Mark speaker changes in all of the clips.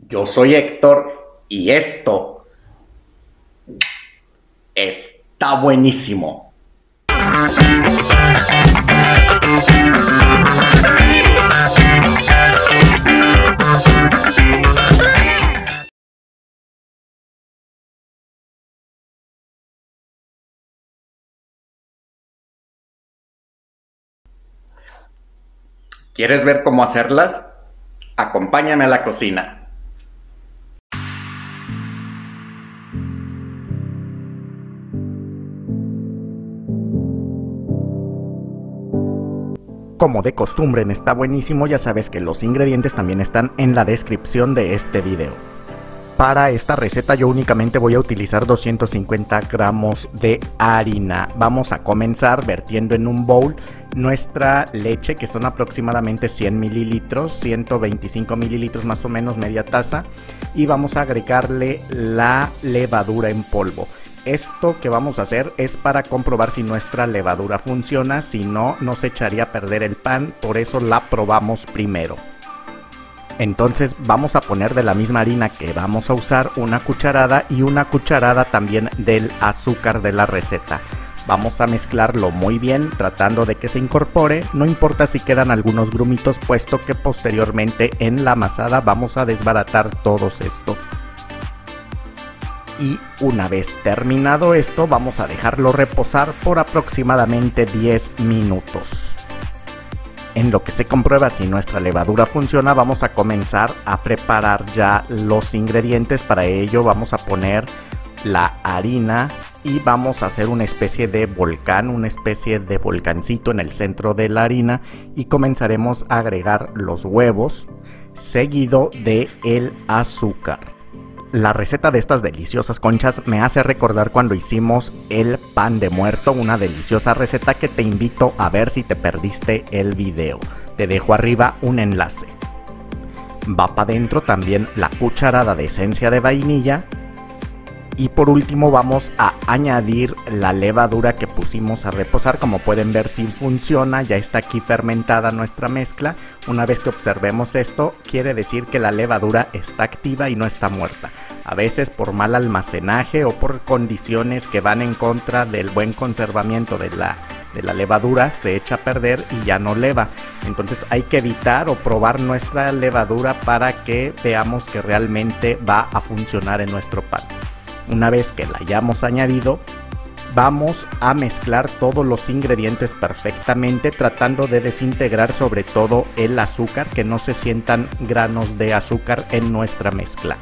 Speaker 1: Yo soy Héctor y esto está buenísimo. ¿Quieres ver cómo hacerlas? Acompáñame a la cocina. Como de costumbre en Está Buenísimo, ya sabes que los ingredientes también están en la descripción de este video. Para esta receta yo únicamente voy a utilizar 250 gramos de harina. Vamos a comenzar vertiendo en un bowl nuestra leche, que son aproximadamente 100 mililitros, 125 mililitros más o menos, media taza. Y vamos a agregarle la levadura en polvo. Esto que vamos a hacer es para comprobar si nuestra levadura funciona, si no nos echaría a perder el pan, por eso la probamos primero. Entonces vamos a poner de la misma harina que vamos a usar una cucharada y una cucharada también del azúcar de la receta. Vamos a mezclarlo muy bien tratando de que se incorpore, no importa si quedan algunos grumitos puesto que posteriormente en la amasada vamos a desbaratar todos estos. Y una vez terminado esto vamos a dejarlo reposar por aproximadamente 10 minutos. En lo que se comprueba si nuestra levadura funciona, vamos a comenzar a preparar ya los ingredientes. Para ello vamos a poner la harina y vamos a hacer una especie de volcán, una especie de volcancito en el centro de la harina, y comenzaremos a agregar los huevos seguido de el azúcar. La receta de estas deliciosas conchas me hace recordar cuando hicimos el pan de muerto, una deliciosa receta que te invito a ver si te perdiste el video. Te dejo arriba un enlace. Va para adentro también la cucharada de esencia de vainilla. Y por último vamos a añadir la levadura que pusimos a reposar. Como pueden ver, sí funciona, ya está aquí fermentada nuestra mezcla. Una vez que observemos esto, quiere decir que la levadura está activa y no está muerta. A veces por mal almacenaje o por condiciones que van en contra del buen conservamiento de la levadura, se echa a perder y ya no leva. Entonces hay que evitar o probar nuestra levadura para que veamos que realmente va a funcionar en nuestro pan. Una vez que la hayamos añadido, vamos a mezclar todos los ingredientes perfectamente, tratando de desintegrar sobre todo el azúcar, que no se sientan granos de azúcar en nuestra mezcla.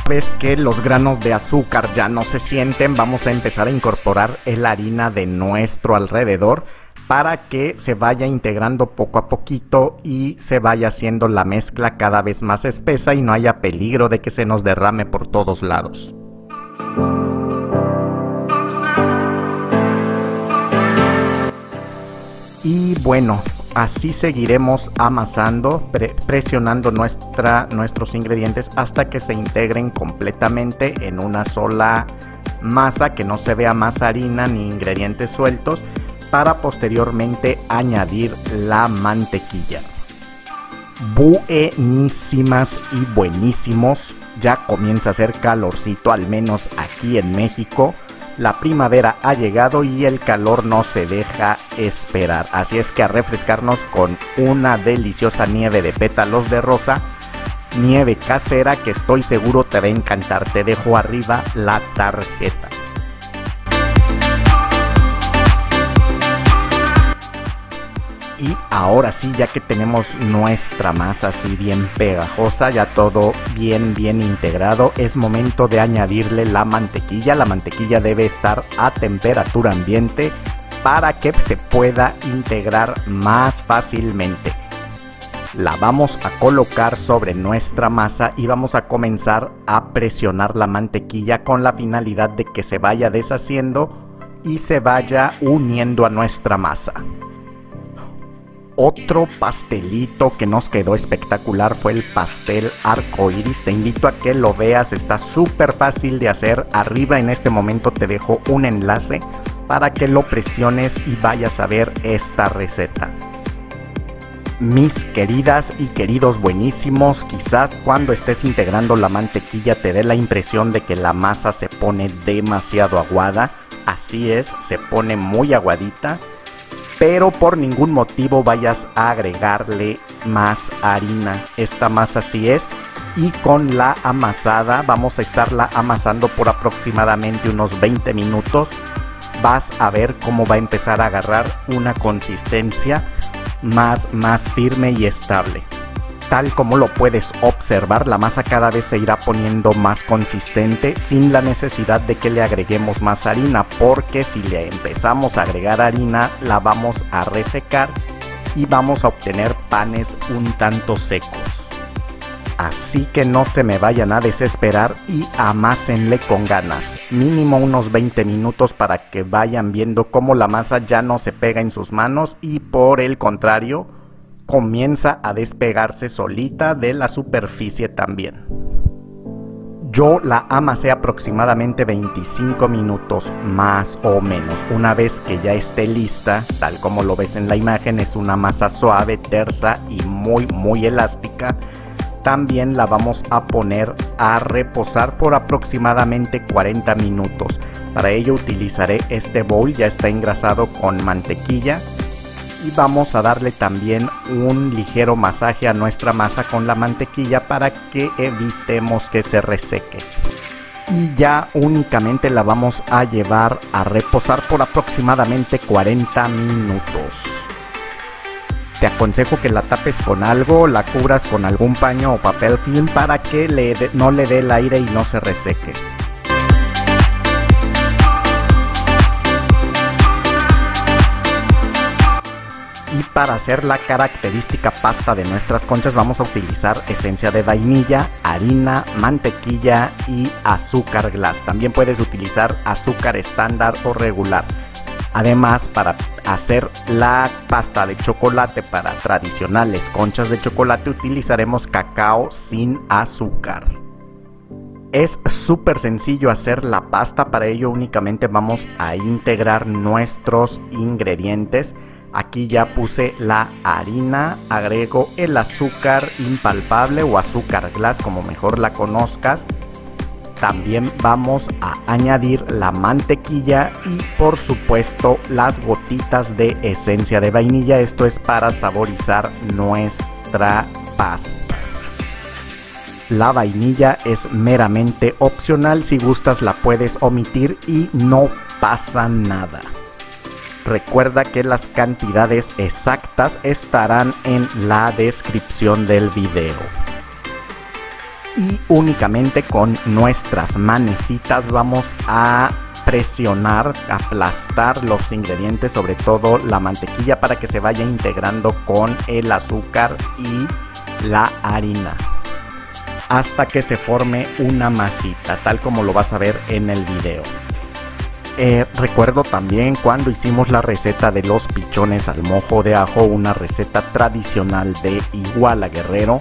Speaker 1: Una vez que los granos de azúcar ya no se sienten, vamos a empezar a incorporar la harina de nuestro alrededor, para que se vaya integrando poco a poquito y se vaya haciendo la mezcla cada vez más espesa y no haya peligro de que se nos derrame por todos lados. Y bueno, así seguiremos amasando, presionando nuestros ingredientes hasta que se integren completamente en una sola masa, que no se vea más harina ni ingredientes sueltos, para posteriormente añadir la mantequilla. Buenísimas y buenísimos. Ya comienza a hacer calorcito, al menos aquí en México. La primavera ha llegado y el calor no se deja esperar. Así es que a refrescarnos con una deliciosa nieve de pétalos de rosa, nieve casera que estoy seguro te va a encantar. Te dejo arriba la tarjeta. Y ahora sí, ya que tenemos nuestra masa así bien pegajosa, ya todo bien integrado, es momento de añadirle la mantequilla. La mantequilla debe estar a temperatura ambiente para que se pueda integrar más fácilmente. La vamos a colocar sobre nuestra masa y vamos a comenzar a presionar la mantequilla con la finalidad de que se vaya deshaciendo y se vaya uniendo a nuestra masa. Otro pastelito que nos quedó espectacular fue el pastel arcoíris. Te invito a que lo veas, está súper fácil de hacer. Arriba en este momento te dejo un enlace para que lo presiones y vayas a ver esta receta. Mis queridas y queridos buenísimos, quizás cuando estés integrando la mantequilla te dé la impresión de que la masa se pone demasiado aguada. Así es, se pone muy aguadita, pero por ningún motivo vayas a agregarle más harina. Esta masa así es, y con la amasada vamos a estarla amasando por aproximadamente unos 20 minutos. Vas a ver cómo va a empezar a agarrar una consistencia más firme y estable. Tal como lo puedes observar, la masa cada vez se irá poniendo más consistente sin la necesidad de que le agreguemos más harina, porque si le empezamos a agregar harina la vamos a resecar y vamos a obtener panes un tanto secos. Así que no se me vayan a desesperar y amásenle con ganas, mínimo unos 20 minutos para que vayan viendo cómo la masa ya no se pega en sus manos y por el contrario comienza a despegarse solita de la superficie también. Yo la amasé aproximadamente 25 minutos más o menos. Una vez que ya esté lista, tal como lo ves en la imagen, es una masa suave, tersa y muy elástica. También la vamos a poner a reposar por aproximadamente 40 minutos. Para ello utilizaré este bowl, ya está engrasado con mantequilla. Y vamos a darle también un ligero masaje a nuestra masa con la mantequilla para que evitemos que se reseque. Y ya únicamente la vamos a llevar a reposar por aproximadamente 40 minutos. Te aconsejo que la tapes con algo, la cubras con algún paño o papel film para que no le dé el aire y no se reseque. Y para hacer la característica pasta de nuestras conchas vamos a utilizar esencia de vainilla, harina, mantequilla y azúcar glass. También puedes utilizar azúcar estándar o regular. Además, para hacer la pasta de chocolate para tradicionales conchas de chocolate utilizaremos cacao sin azúcar. Es súper sencillo hacer la pasta, para ello únicamente vamos a integrar nuestros ingredientes. Aquí ya puse la harina, agrego el azúcar impalpable o azúcar glass como mejor la conozcas. También vamos a añadir la mantequilla y por supuesto las gotitas de esencia de vainilla. Esto es para saborizar nuestra pasta. La vainilla es meramente opcional, si gustas la puedes omitir y no pasa nada. Recuerda que las cantidades exactas estarán en la descripción del video. Y únicamente con nuestras manecitas vamos a presionar, aplastar los ingredientes, sobre todo la mantequilla, para que se vaya integrando con el azúcar y la harina hasta que se forme una masita, tal como lo vas a ver en el video. Recuerdo también cuando hicimos la receta de los pichones al mojo de ajo, una receta tradicional de Iguala Guerrero.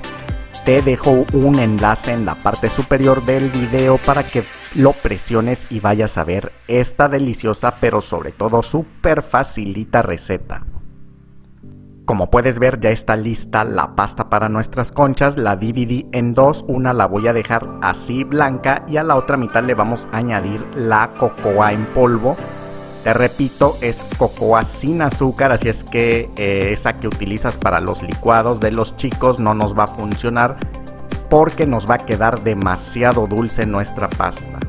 Speaker 1: Te dejo un enlace en la parte superior del video para que lo presiones y vayas a ver esta deliciosa pero sobre todo súper facilita receta. Como puedes ver, ya está lista la pasta para nuestras conchas. La dividí en dos, una la voy a dejar así blanca y a la otra mitad le vamos a añadir la cocoa en polvo. Te repito, es cocoa sin azúcar, así es que esa que utilizas para los licuados de los chicos no nos va a funcionar porque nos va a quedar demasiado dulce nuestra pasta.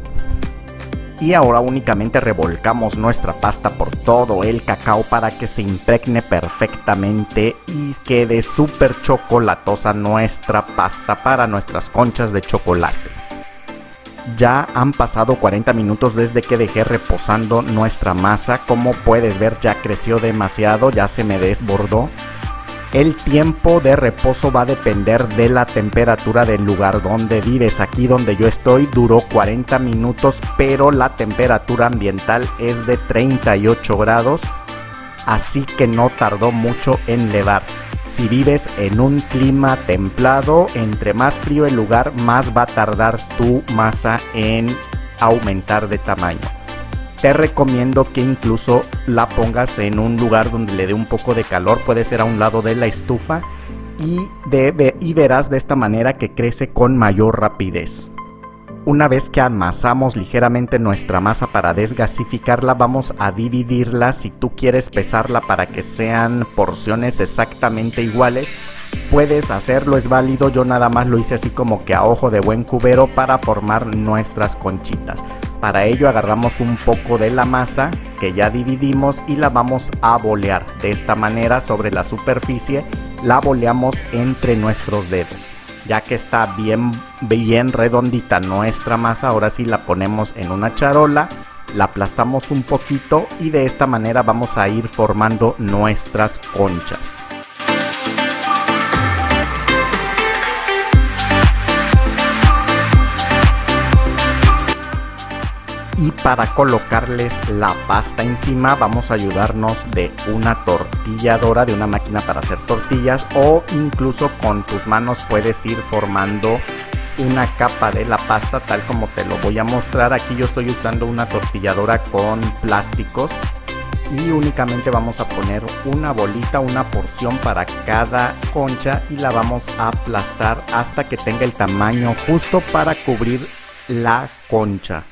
Speaker 1: Y ahora únicamente revolcamos nuestra pasta por todo el cacao para que se impregne perfectamente y quede súper chocolatosa nuestra pasta para nuestras conchas de chocolate. Ya han pasado 40 minutos desde que dejé reposando nuestra masa. Como puedes ver, ya creció demasiado, ya se me desbordó. El tiempo de reposo va a depender de la temperatura del lugar donde vives. Aquí donde yo estoy duró 40 minutos, pero la temperatura ambiental es de 38 grados, así que no tardó mucho en levar. Si vives en un clima templado, entre más frío el lugar, más va a tardar tu masa en aumentar de tamaño. te recomiendo que incluso la pongas en un lugar donde le dé un poco de calor, puede ser a un lado de la estufa, y verás de esta manera que crece con mayor rapidez. Una vez que amasamos ligeramente nuestra masa para desgasificarla, vamos a dividirla. Si tú quieres pesarla para que sean porciones exactamente iguales, puedes hacerlo, es válido. Yo nada más lo hice así como que a ojo de buen cubero para formar nuestras conchitas. Para ello agarramos un poco de la masa que ya dividimos y la vamos a bolear. De esta manera sobre la superficie la boleamos entre nuestros dedos. Ya que está bien redondita nuestra masa, ahora sí la ponemos en una charola, la aplastamos un poquito y de esta manera vamos a ir formando nuestras conchas. Y para colocarles la pasta encima vamos a ayudarnos de una tortilladora, de una máquina para hacer tortillas, o incluso con tus manos puedes ir formando una capa de la pasta tal como te lo voy a mostrar. Aquí yo estoy usando una tortilladora con plásticos y únicamente vamos a poner una bolita, una porción para cada concha y la vamos a aplastar hasta que tenga el tamaño justo para cubrir la concha.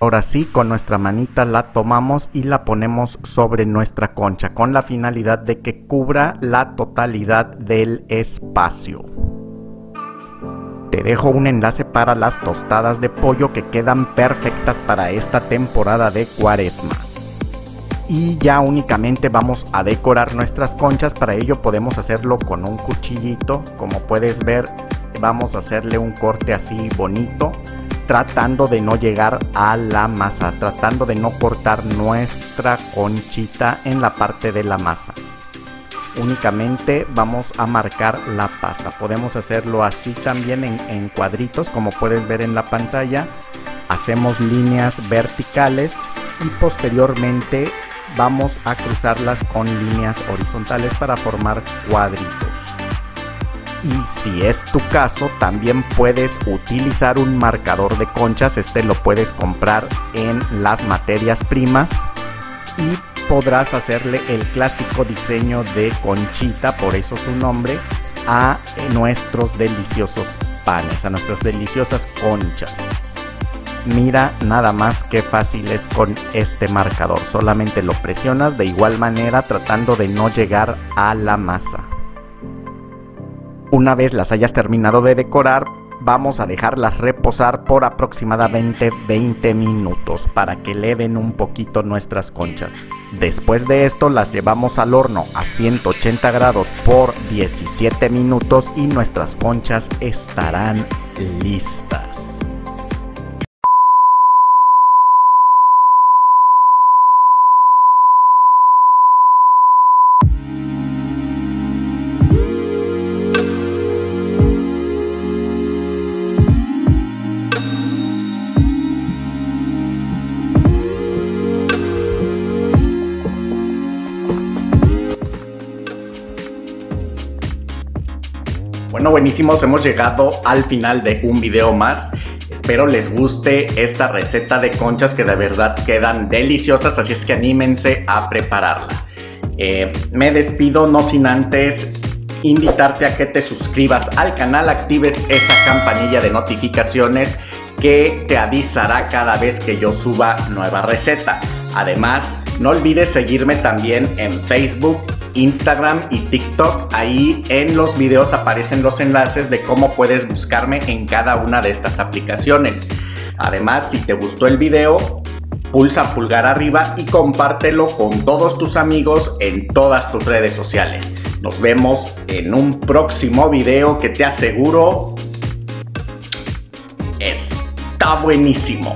Speaker 1: Ahora sí, con nuestra manita la tomamos y la ponemos sobre nuestra concha con la finalidad de que cubra la totalidad del espacio. Te dejo un enlace para las tostadas de pollo que quedan perfectas para esta temporada de Cuaresma. Y ya únicamente vamos a decorar nuestras conchas. Para ello podemos hacerlo con un cuchillito. Como puedes ver, vamos a hacerle un corte así bonito, tratando de no llegar a la masa, tratando de no cortar nuestra conchita en la parte de la masa. Únicamente vamos a marcar la pasta. Podemos hacerlo así también en cuadritos, como puedes ver en la pantalla. Hacemos líneas verticales y posteriormente vamos a cruzarlas con líneas horizontales para formar cuadritos. Y si es tu caso, también puedes utilizar un marcador de conchas. Este lo puedes comprar en las materias primas y podrás hacerle el clásico diseño de conchita, por eso su nombre, a nuestros deliciosos panes, a nuestras deliciosas conchas. Mira nada más qué fácil es con este marcador. Solamente lo presionas de igual manera tratando de no llegar a la masa. Una vez las hayas terminado de decorar, vamos a dejarlas reposar por aproximadamente 20 minutos para que le den un poquito nuestras conchas. Después de esto las llevamos al horno a 180 grados por 17 minutos y nuestras conchas estarán listas. Bueno, buenísimos, hemos llegado al final de un video más. Espero les guste esta receta de conchas que de verdad quedan deliciosas, así es que anímense a prepararla. Me despido no sin antes invitarte a que te suscribas al canal, actives esa campanilla de notificaciones que te avisará cada vez que yo suba nueva receta. Además, no olvides seguirme también en Facebook, Instagram y TikTok. Ahí en los videos aparecen los enlaces de cómo puedes buscarme en cada una de estas aplicaciones. Además, si te gustó el video, pulsa pulgar arriba y compártelo con todos tus amigos en todas tus redes sociales. Nos vemos en un próximo video que te aseguro está buenísimo.